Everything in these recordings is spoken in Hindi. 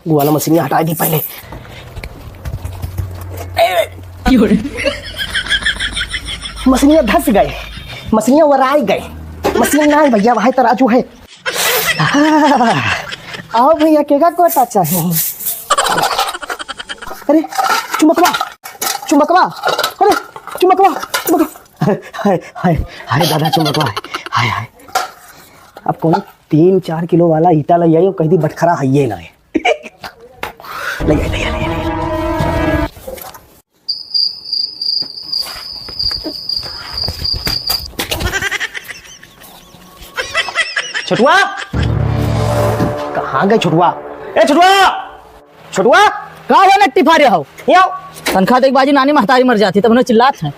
वो वाला मशीन हटा दी पहले। मशीनियाँ धस गए, मशीनियाँ वराई गए, मशीन ना भैया वहाँ तराजू है। आओ भैया केगा कोटा चाहिए। अरे चुमकवा चुमकवा, अरे चुमकवा चुमकवा, हाय हाय हाय दादा चुमकवा, हाय हाय। अब कौन 3-4 किलो वाला ईटा ले आई, कह दी बटखरा है ये ना है। ले छोटुआ, कहाँ गए छोटुआ? ए छोटुआ, छोटुआ कहाँ है नट्टी फारे हो? आओ। तनख्वाह तो एक बाजी नानी महतारी मर जाती तब उन्हें चिल्लात है।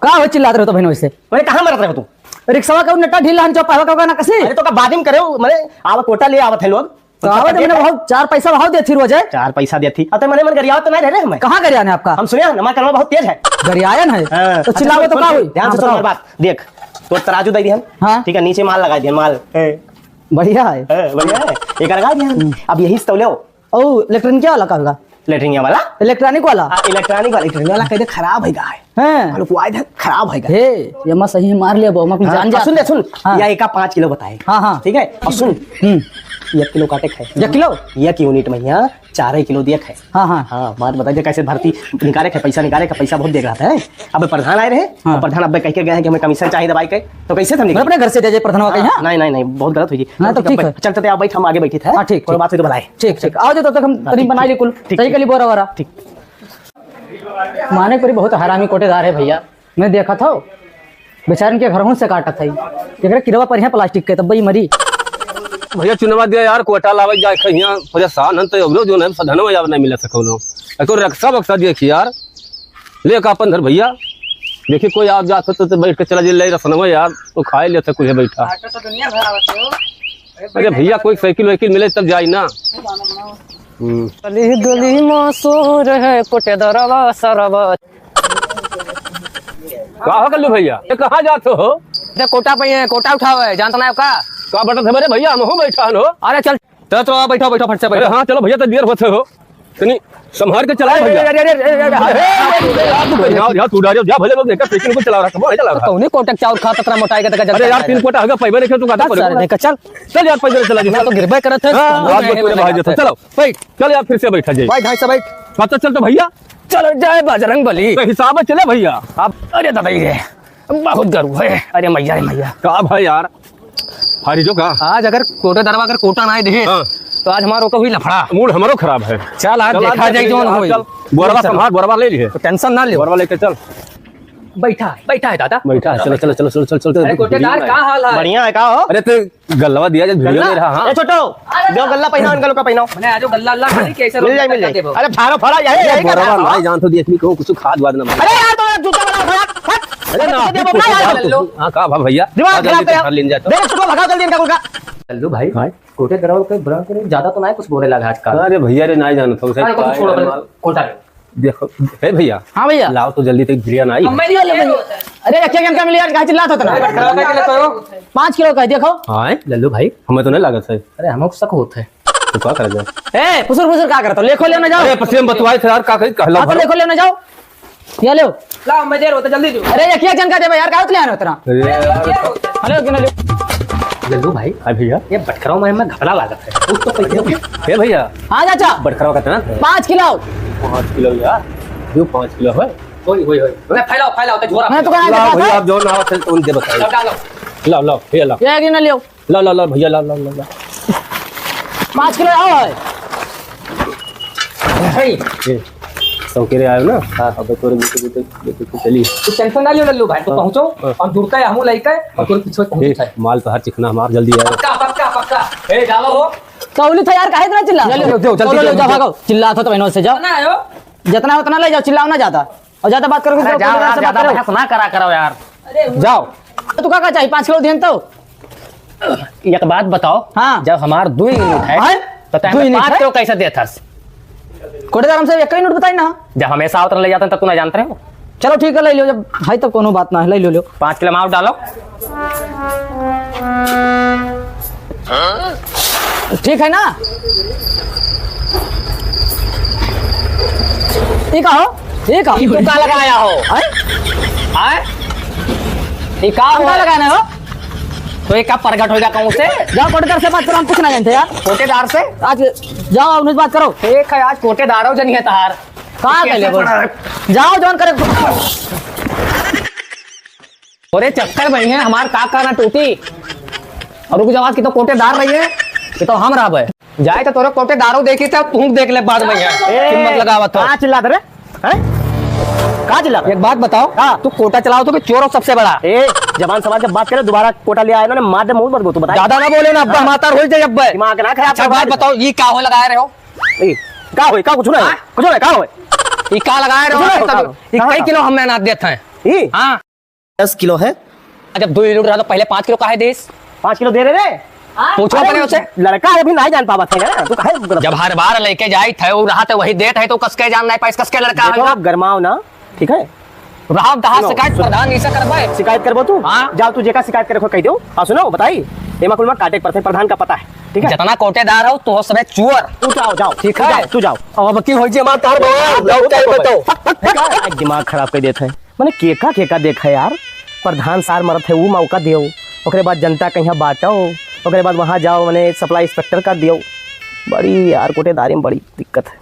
कहाँ हो चिल्लाते रहो तो बहनों से? अरे कहाँ मरत रहे हो तुम? रिक्शा का नट्टा ढीला हन चौपावा का ना कसी। अरे तो का बादिम करे हो, मैंने आवा कोटा ले आवत है लोग। तो आवे तो मैंने बहुत 4 पैसा भाव दिया थी रोज है। 4 पैसा दिया थी। अते मैंने मन गरियावत तो नहीं रह रहे हमें। कहाँ गरियान है आपका? हम सुने हमारा कलमा बहुत तेज है। गरियान है तो चिल्लावे तो का हुई? ध्यान से सुन मेरी बात, देख तो तराजू दे दिहन। हाँ। ठीक है, नीचे माल लगा दिहन, माल बढ़िया है, बढ़िया है, एक लगा दिहन। अब यही से तो ले ओ इलेक्ट्रॉनिक क्या वाला का? लेटरिंग वाला, इलेक्ट्रॉनिक वाला, इलेक्ट्रॉनिक वाला कहते खराब है गाय हैं। खराब है हे ये मैं सही मार लिया बहु मैं जान जा। सुन ले सुन, हाँ। या एक 5 किलो बताए। हाँ हाँ ठीक है, और सुन 1 किलो काटे खाए, 1 किलो 1 यूनिट में यहाँ 4 किलो दिया खाए। हाँ हाँ हाँ बात बताइए कैसे भर्ती निकाले के पैसा, निकाले का पैसा बहुत देख रहा था। अब प्रधान आए रहे, हाँ। प्रधान अब कह के गए हैं कि हमें कमीशन चाहिए दवाई के, तो कैसे हम अपने घर से दे प्रधान का? यहाँ नहीं नहीं नहीं बहुत गलत हुई। हाँ, तो ठीक है। चलते आप बैठ, हम आगे बैठे थे। हाँ, ठीक, कोई बात हुई तो बताए। ठीक ठीक आओ तब तक हम करीब बना ली कुल ठीक, सही कली बोरा वारा। ठीक। माने पर बहुत हरामी कोटेदार है भैया। मैं देखा था बेचारन के घरों से काटा था एकरा किरवा पर यहाँ प्लास्टिक के तब बई मरी। भैया चुनवा दिया यार, कोटा लावे जाए कहिया परेशान हन तो अगलो जो है सधनवा यार नहीं मिला सकोनो एको रक्षा बक्सा देखी यार ले का अपन धर भैया। देखिए कोई आप जात तो बैठ के चला जे ले रसनवा यार तो खाए ले कुछ बैठा। अरे भैया कोई साइकिल वाइकिल मिले तब जाई ना। गली गली मशहूर है कोटेदारवा सरवा। कहाँ कर लो भैया, ये कहाँ जाते हो? कोटा पे कोटा उठाओ है जानता ना आपका का बटा थे मेरे भैया, हम हो बैठा हो। अरे चल तो बैठो बैठो फट से अरे बैठो। हाँ चलो भैया तो देर होते हो तनी संभाल के चलाओ भैया। यार तू डालो जा भले लोग देखा साइकिल को चला रहा है, वो चला रहा है। कौन कांटेक्ट चाउर खा ततरा मोटाई के तक। अरे यार 3 कोटा होगा पैबे देखे तू गाता देख चल चल यार पैदल चला जा तो गिरबे करत है। आज कोई भाई देता चलो बैठ चल यार फिर से बैठा जाए भाई ढाई से बैठ पता चल तो भैया चल जाए बजरंग बली तो हिसाब में चले भैया आप। अरे दादा ये बहुत गर्व है। अरे मैया रे मैया का भाई यार हारी जो का आज अगर कोटेदारवा अगर कोटा ना दे तो आज हमारो को हुई लफड़ा। मूड हमारो खराब है। चल आज देखा जाए जोन होई। बोरवा संभाल, बोरवा ले लिए, तो टेंशन ना ले, बोरवा लेके चल। बैठा है दादा बैठा है, चलो चलो चलो चलो चल चलते। अरे कोटेदार का हाल है? बढ़िया है का हो? अरे तो गल्लवा दिया जब वीडियो में रहा। हां ए छोटो दो गल्ला पहनाओ, इनका लोग का पहनाओ। मैंने आज गल्ला अल्लाह खाली कैसे मिल जाए। अरे फाड़ो फाड़ा यही बोरवा नहीं जान तो देखनी को कुछ खाद वाद ना। अरे यार तो जूता वाला फट। अरे ना हां का भैया दिमाग खराब कर लेन जाता। मेरे छोटो भगाओ जल्दी इनका कुल का। चलो भाई कोटेदारवा के बड़ा करे ज्यादा तो ना कुछ बोले लगा आजकल। अरे भैया रे नहीं जानत हो अरे कुछ छोड़ो कोटा देखो हे भैया। हां भैया लाओ तो जल्दी तक भिड़िया ना आई। मैं नहीं ले भैया। अरे रखिए क्या मिल यार गाय चिल्लात होता ना 5 किलो का देखो। हां लल्लू भाई हमें तो नहीं लागत है। अरे हमको शक होता है तो क्या कर जाए? ए फुसुर का करत हो? लेखो ले ना जाओ। अरे पश्चिम बतवाए थे यार का कही कहला आप लेखो ले ना जाओ। ये लो ला मैं देर होता जल्दी दो। अरे रखिए जनका दे यार गाउत ले आना उतना। हेलो किन ले लल्लू भाई। हां भैया ये बटखराव में घपला लागत है। कुछ तो पैसे हे भैया। हां चाचा बटखराव कितना? 5 किलो 5 किलो यार जो 5 किलो है। होई मैं फैलाओ तो झोरा मैं तो कहां लाओ भैया देखा आप जो ना हो तो दे बताइए। डालो लाओ भैया लाओ ये गिन लियो। लाओ भैया लाओ 5 किलो आओ है ये सौकेरे आयो ना। हां अब तोरे बुते चली तू टेंशन ना लियो लल्लू भाई तो पहुंचो और जुड़ता है हमू लइका और तोर पीछे पहुंच है। माल तो हर चिकना हमार जल्दी आयो। पक्का ए डालो हो कौली था यार काहे इतना चिल्ला। चलो ले जाओ भागो चिल्ला था तो बहनों से जाओ ना आयो जितना उतना ले जाओ चिल्लाओ ना ज्यादा और ज्यादा बात करोगे तो ज्यादा बहस ना करा करो यार। जाओ तू का चाहिए 5 किलो देन तो। एक बात बताओ, हाँ। जब हमार 2 यूनिट है तो दो यूनिट 5 है? किलो कैसे देता? कोटेदार हमसे एक ही नोट बताई ना। जब हमेशा उतर ले जाते हैं तब तू ना जानते हो। चलो ठीक है ले लो जब भाई तब कोनो बात ना है ले लो 5 किलो माउट डालो। ठीक है ना? ठीक हो? ठीक हो? तू का लगाया हो? आए? ये का हम हो? क्या लगाना हो? तो ये क्या प्रकट होगा कहूँ से? जाओ कोटेदार से बात करो, हम कुछ ना जानते यार। कोटेदार से? आज जाओ उनसे बात करो। ठीक है, आज कोटेदार हो जनी है तार। कहाँ कैसे गए बोल? पड़ा है? जाओ जॉन करे। अरे चक्कर बनी है हमार का ना टूटी और रुक जवाब की तो कोटेदार रही है कि तो हम रहा है जाए तो तोरे कोटेदारों देखी था तू देख ले बाद में हिम्मत लगावत हो। कहाँ चिल्ला रहे हैं? कहाँ चिल्ला रहे? एक बात बताओ, तू कोटा चलाओ तो कि चोर हो सबसे बड़ा? ए जबान समाज जब बात करे दोबारा कोटा ले आए ना मार दे मुंह मत बोल तू बता। ज्यादा ना बोले ना अब्बा माता हो जाए अब्बा। दिमाग ना खराब अच्छा बात बताओ, ये क्या हो लगाए रहे हो? का होए का कुछ ना कुछ ना का होए ये क्या लगाए रहे कुछ ना हो? ये कई किलो हम मेहनत देते हैं। ई हाँ 10 किलो है। जब 2 किलो रहा तो पहले 5 किलो का है देश 5 किलो दे रहे रे। पूछो अपने उसे। लड़का अभी नहीं जान पावा था तू काहे जब हर बार लेके जाए थे वो रहा तो वही देते है तो कसके जान नहीं पाइस कसके लड़का देखो आप गरमाओ ना ठीक है। रहा दहा सुनो, शिकायत प्रधान नहीं से करवाए। शिकायत करबो तू हाँ। जाओ तू जेका शिकायत करे कह दो। हाँ सुनो बताई एमा कुल में काटे पड़ते प्रधान का पता है ठीक है। जितना कोटेदार हो तो सब चुअर। तू जाओ जाओ ठीक तू है। जाओ, तू जाओ अब की होई जे मार तार बताओ। दिमाग खराब कर देते हैं मैंने केका देखा यार। प्रधान सार मरत है वो मौका दियो ओकरे बाद जनता कहीं बांटो ओकरे बाद वहाँ जाओ मैंने सप्लाई इंस्पेक्टर का दियो। बड़ी यार कोटेदारी में बड़ी दिक्कत है।